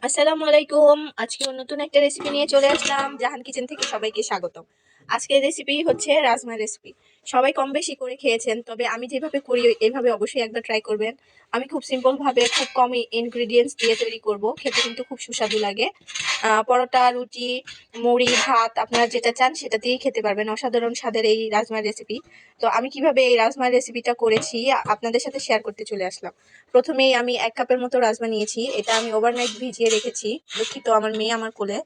আসসালামু আলাইকুম। আজকে নতুন একটা রেসিপি নিয়ে চলে আসলাম। জাহান কিচেন থেকে সবাইকে স্বাগতম। আজকের রেসিপি হচ্ছে রাজমা রেসিপি। সবাই কম বেশি করে খেয়েছেন, তবে আমি যেভাবে করি এইভাবে অবশ্যই একবার ট্রাই করবেন। আমি খুব সিম্পল ভাবে খুব কম ইনগ্রেডিয়েন্টস দিয়ে তৈরি করব, খেতে কিন্তু খুব সুস্বাদু লাগে। পরোটা, রুটি, মুড়ি, ভাত আপনারা যেটা চান সেটা দিয়েই খেতে পারবেন। অসাধারণ স্বাদের এই রাজমা রেসিপি। তো আমি কিভাবে এই রাজমা রেসিপিটা করেছি আপনাদের সাথে শেয়ার করতে চলে আসলাম। প্রথমেই আমি 1 কাপের মতো রাজমা নিয়েছি। এটা আমি ওভারনাইট ভিজিয়ে রেখেছি। দুঃখিত, আমার মেয়ে আমার কোলে,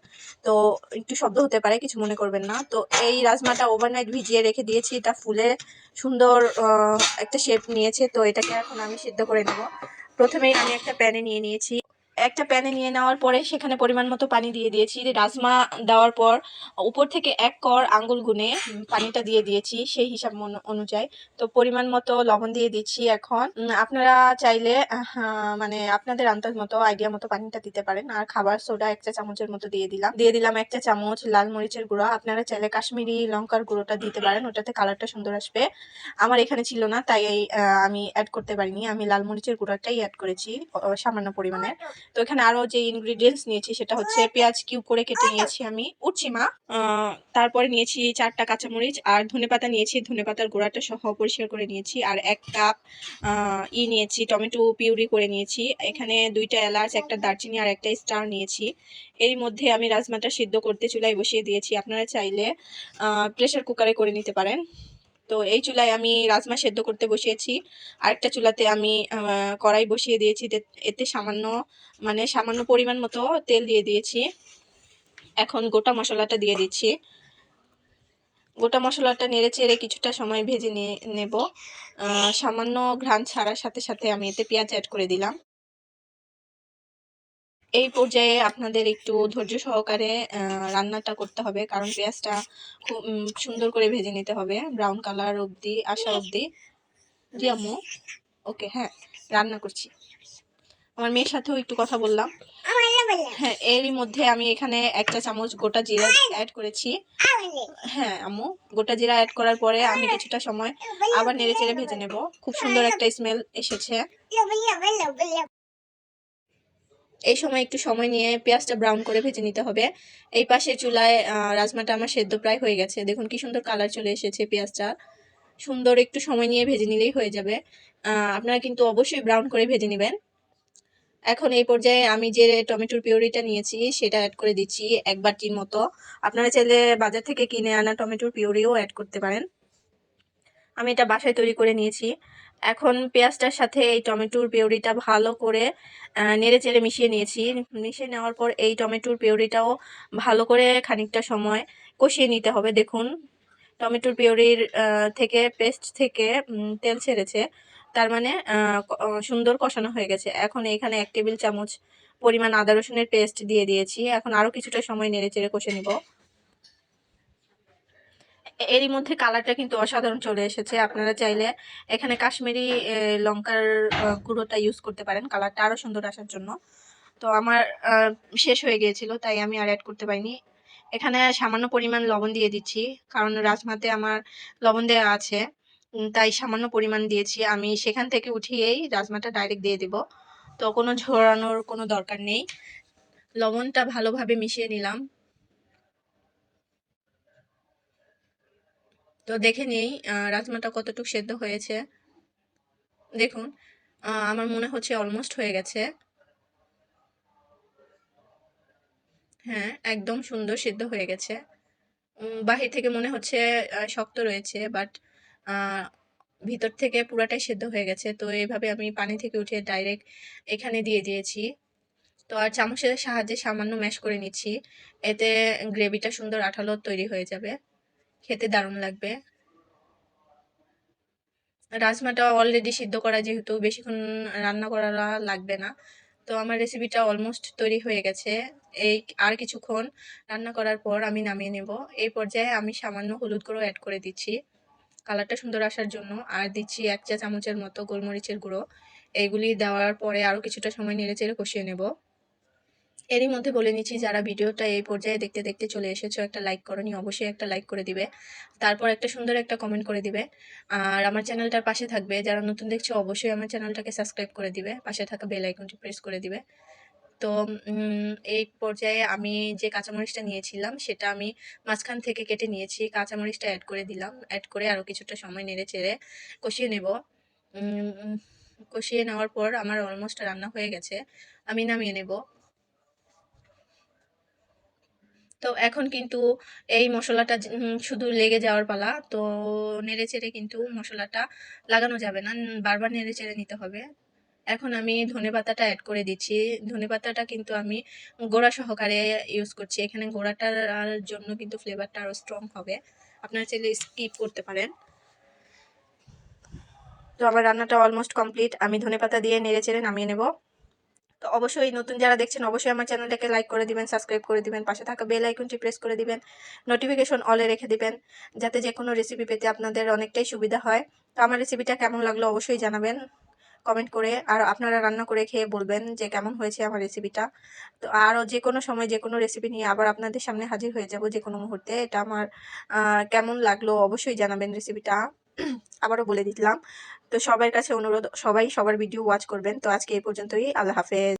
তো একটু শব্দ হতে পারে, কিছু মনে করবেন না। তো এই রাজমাটা ওভারনাইট ভিজিয়ে রেখে দিয়েছি। এটা ফুলে সুন্দর একটা শেপ নিয়েছে। তো এটাকে এখন আমি সিদ্ধ করে নেব। প্রথমেই আমি একটা প্যানে নিয়ে নিয়েছি। একটা প্যানে নিয়ে নেওয়ার পরে সেখানে পরিমাণ মতো পানি দিয়ে দিয়েছি। রাজমা দেওয়ার পর উপর থেকে 1 কর আঙ্গুল গুনে পানিটা দিয়ে দিয়েছি সেই হিসাব অনুযায়ী। তো পরিমাণ মতো লবণ দিয়ে দিচ্ছি। এখন আপনারা চাইলে মানে আপনাদের আন্দাজ মতো আইডিয়া মতো পানিটা দিতে পারেন। আর খাবার সোডা 1 চা চামচের মতো দিয়ে দিলাম 1 চা চামচ লাল মরিচের গুঁড়া। আপনারা চাইলে কাশ্মীরি লঙ্কার গুঁড়োটা দিতে পারেন, ওটাতে কালারটা সুন্দর আসবে। আমার এখানে ছিল না, তাই আমি অ্যাড করতে পারিনি। আমি লাল মরিচের গুঁড়াটাই অ্যাড করেছি সামান্য পরিমাণে। তো এখানে আরো যে ইনগ্রেডিয়েন্টস নিয়েছি সেটা হচ্ছে পেঁয়াজ কিউব করে কেটে নিয়েছি আমি। উঠছি মা। তারপরে নিয়েছি 4টা কাঁচামরিচ আর ধনেপাতা নিয়েছি। ধনেপাতার গুঁড়াটা সহ পরিষ্কার করে নিয়েছি। আর 1 কাপ নিয়েছি টমেটো পিউরি করে নিয়েছি। এখানে 2টা এলাচ, একটা দারচিনি আর একটা স্টার নিয়েছি। এর মধ্যে আমি রাজমাটা সিদ্ধ করতে চুলায় বসিয়ে দিয়েছি। আপনারা চাইলে প্রেসার কুকারে করে নিতে পারেন। তো এই চুলায় আমি রাজমা সেদ্ধ করতে বসিয়েছি। আরেকটা চুলাতে আমি কড়াই বসিয়ে দিয়েছি। এতে সামান্য পরিমাণ মতো তেল দিয়ে দিয়েছি। এখন গোটা মশলাটা দিয়ে দিচ্ছি। গোটা মশলাটা নেড়ে চেড়ে কিছুটা সময় ভেজে নেব। সামান্য ঘ্রাণ ছাড়ার সাথে সাথে আমি এতে পেঁয়াজ অ্যাড করে দিলাম। এই পর্যায়ে আপনাদের একটু ধৈর্য সহকারে রান্নাটা করতে হবে, কারণ পেঁয়াজটা খুব সুন্দর করে ভেজে নিতে হবে, ব্রাউন কালার অবধি আসা অবধি। জি আম্মু, ওকে, হ্যাঁ, রান্না করছি। আমার মেয়ের সাথেও একটু কথা বললাম। হ্যাঁ, এরই মধ্যে আমি এখানে 1 চা চামচ গোটা জিরা অ্যাড করেছি। হ্যাঁ আম্মু, গোটা জিরা অ্যাড করার পরে আমি কিছুটা সময় আবার নেড়েচেড়ে ভেজে নেব। খুব সুন্দর একটা স্মেল এসেছে। এই সময় একটু সময় নিয়ে পেঁয়াজটা ব্রাউন করে ভেজে নিতে হবে। এই পাশে চুলায় রাজমাটা আমার সেদ্ধ প্রায় হয়ে গেছে। দেখুন কি সুন্দর কালার চলে এসেছে। পেঁয়াজটা সুন্দর একটু সময় নিয়ে ভেজে নিলেই হয়ে যাবে। আপনারা কিন্তু অবশ্যই ব্রাউন করে ভেজে নেবেন। এখন এই পর্যায়ে আমি যে টমেটোর পিউরিটা নিয়েছি সেটা অ্যাড করে দিচ্ছি 1 বাটির মতো। আপনারা চাইলে বাজার থেকে কিনে আনা টমেটোর পিউরিও অ্যাড করতে পারেন। আমি এটা বাসায় তৈরি করে নিয়েছি। এখন পেঁয়াজটার সাথে এই টমেটোর পিউরিটা ভালো করে নেড়ে চেড়ে মিশিয়ে নিয়েছি। মিশিয়ে নেওয়ার পর এই টমেটোর পিউরিটাও ভালো করে খানিকটা সময় কষিয়ে নিতে হবে। দেখুন টমেটোর পিউরির পেস্ট থেকে তেল ছেড়েছে, তার মানে সুন্দর কষানো হয়ে গেছে। এখন এখানে 1 টেবিল চামচ পরিমাণ আদা রসুনের পেস্ট দিয়ে দিয়েছি। এখন আরো কিছুটা সময় নেড়ে চেড়ে কষে নিব। এরই মধ্যে কালারটা কিন্তু অসাধারণ চলে এসেছে। আপনারা চাইলে এখানে কাশ্মীরি লঙ্কার গুঁড়োটা ইউজ করতে পারেন কালারটা আরো সুন্দর আসার জন্য। তো আমার শেষ হয়ে গিয়েছিল, তাই আমি আর অ্যাড করতে পারিনি। এখানে সামান্য পরিমাণ লবণ দিয়ে দিচ্ছি, কারণ রাজমাতে আমার লবণ দেওয়া আছে, তাই সামান্য পরিমাণ দিয়েছি। আমি সেখান থেকে উঠিয়েই রাজমাটা ডাইরেক্ট দিয়ে দিব, তো কোনো ঝরানোর কোনো দরকার নেই। লবণটা ভালোভাবে মিশিয়ে নিলাম। তো দেখে নিই রাজমাটা কতটুকু সেদ্ধ হয়েছে। দেখুন আমার মনে হচ্ছে অলমোস্ট হয়ে গেছে। হ্যাঁ, একদম সুন্দর সিদ্ধ হয়ে গেছে। বাহির থেকে মনে হচ্ছে শক্ত রয়েছে, বাট ভিতর থেকে পুরাটাই সিদ্ধ হয়ে গেছে। তো এইভাবে আমি পানি থেকে উঠে ডাইরেক্ট এখানে দিয়ে দিয়েছি। তো আর চামচের সাহায্যে সামান্য ম্যাশ করে নিচ্ছি, এতে গ্রেভিটা সুন্দর আঠালো তৈরি হয়ে যাবে, খেতে দারুণ লাগবে। রাজমাটা অলরেডি সিদ্ধ করা, যেহেতু বেশিক্ষণ রান্না করা লাগবে না। তো আমার রেসিপিটা অলমোস্ট তৈরি হয়ে গেছে। এই আর কিছুক্ষণ রান্না করার পর আমি নামিয়ে নেব। এই পর্যায়ে আমি সামান্য হলুদ গুঁড়ো অ্যাড করে দিচ্ছি কালারটা সুন্দর আসার জন্য, আর দিচ্ছি 1 চা চামচের মতো গোলমরিচের গুঁড়ো। এইগুলি দেওয়ার পরে আরো কিছুটা সময় নেড়েচেড়ে কষিয়ে নেব। এরই মধ্যে বলে নিচ্ছি, যারা ভিডিওটা এই পর্যায়ে দেখতে দেখতে চলে এসেছো, একটা লাইক করনি, অবশ্যই একটা লাইক করে দিবে। তারপর একটা সুন্দর একটা কমেন্ট করে দিবে। আর আমার চ্যানেলটার পাশে থাকবে, যারা নতুন দেখছো অবশ্যই আমার চ্যানেলটাকে সাবস্ক্রাইব করে দিবে, পাশে থাকা বেল আইকনটি প্রেস করে দিবে। তো এই পর্যায়ে আমি যে কাঁচামরিচটা নিয়েছিলাম সেটা আমি মাঝখান থেকে কেটে নিয়েছি, কাঁচামরিচটা অ্যাড করে দিলাম, অ্যাড করে আরও কিছুটা সময় নেড়ে চেড়ে কষিয়ে নেব। কষিয়ে নেওয়ার পর আমার অলমোস্ট রান্না হয়ে গেছে, আমি নামিয়ে নেব। তো এখন কিন্তু এই মশলাটা শুধু লেগে যাওয়ার পালা। তো নেড়ে চেড়ে কিন্তু মশলাটা লাগানো যাবে না, বারবার নেড়ে চেড়ে নিতে হবে। এখন আমি ধনেপাতাটা অ্যাড করে দিচ্ছি। ধনেপাতাটা কিন্তু আমি গোড়া সহকারে ইউজ করছি, এখানে গোড়াটার জন্য কিন্তু ফ্লেভারটা আরও স্ট্রং হবে, আপনারা চাইলে স্কিপ করতে পারেন। তো আমার রান্নাটা অলমোস্ট কমপ্লিট, আমি ধনেপাতা দিয়ে নেড়ে চেড়ে নামিয়ে নেব। তো অবশ্যই নতুন যারা দেখছেন অবশ্যই আমার চ্যানেলটাকে লাইক করে দিবেন, সাবস্ক্রাইব করে দিবেন, পাশে থাকা বেল আইকনটি প্রেস করে দিবেন, নোটিফিকেশন অলে রেখে দিবেন, যাতে যে কোনো রেসিপি পেতে আপনাদের অনেকটাই সুবিধা হয়। তো আমার রেসিপিটা কেমন লাগলো অবশ্যই জানাবেন কমেন্ট করে, আর আপনারা রান্না করে খেয়ে বলবেন যে কেমন হয়েছে আমার রেসিপিটা। তো আরও যে কোনো সময় যে কোনো রেসিপি নিয়ে আবার আপনাদের সামনে হাজির হয়ে যাব যে কোনো মুহূর্তে। এটা আমার কেমন লাগলো অবশ্যই জানাবেন রেসিপিটা। আবারও বলে দিলাম। তো সবার কাছে অনুরোধ, সবাই সবার ভিডিও ওয়াচ করবেন। তো আজকে এই পর্যন্তই, আল্লাহ হাফেজ।